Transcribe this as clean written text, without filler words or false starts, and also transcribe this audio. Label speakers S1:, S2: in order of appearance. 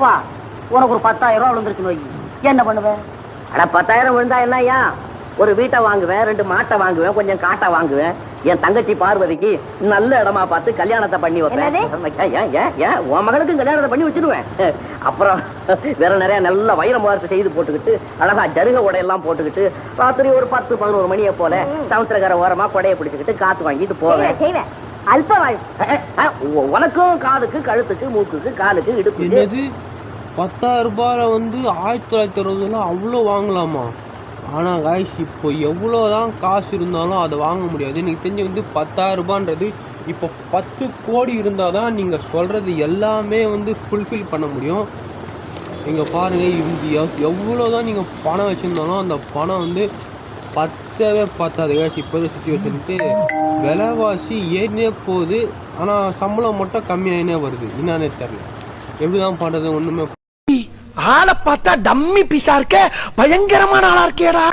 S1: அப்பா உனக்கு ஒரு 10,000 ரூபா விழுந்துருச்சுன்னு வை, என்ன பண்ணுவேன்?
S2: ஆனா 10,000 விழுந்தா என்னய்யா? ஒரு வீட்டை வாங்குவேன், 2 மாட்டை வாங்குவேன், கொஞ்சம் காட்டை வாங்குவேன். என் தங்கச்சி பார்வதிக்கு நல்ல இடமா பார்த்து கல்யாணத்தை பண்ணி வைப்பேன். உன் மகனுக்கும் கல்யாணத்தை பண்ணி வச்சிருவேன். அப்புறம் வேற நிறைய நல்ல வைர முகூர்த்தம் செய்து போட்டுக்கிட்டு அழகா ஜருக உடையெல்லாம் போட்டுக்கிட்டு ராத்திரி ஒரு 10-11 மணியை போல சமுத்திரக்கரை ஓரமா கொடையை பிடிச்சுக்கிட்டு காத்து வாங்கிட்டு போவேன்.
S1: அல்ப வாழ்
S2: உனக்கும் காதுக்கு, கழுத்துக்கு, மூக்குக்கு, காலுக்கு, இடுப்பு.
S3: 10,000 ரூபாயில 1960 அவ்வளோ வாங்கலாமா? ஆனால் காய்ஸ் இப்போ எவ்வளோதான் காசு இருந்தாலும் அதை வாங்க முடியாது. எனக்கு தெரிஞ்சு 10,000 ரூபான்றது இப்போ 10 கோடி இருந்தால் தான் நீங்கள் சொல்கிறது எல்லாமே ஃபுல்ஃபில் பண்ண முடியும். இங்கே பாருங்கள், எவ்வளோ தான் நீங்கள் பணம் வச்சுருந்தாலும் அந்த பணம் பத்தவே பத்தாது காய்ஸ். இப்போ சுச்சுவேஷனுக்கு விலைவாசி ஏறினே போகுது, ஆனால் சம்பளம் மட்டும் கம்மியாகினே வருது. என்னன்னே தெரியல, எப்படி தான் பண்ணுறது ஒன்றுமே.
S4: ஆளை பார்த்தா டம்மி பீஸா இருக்க, பயங்கரமான ஆளா இருக்கேடா.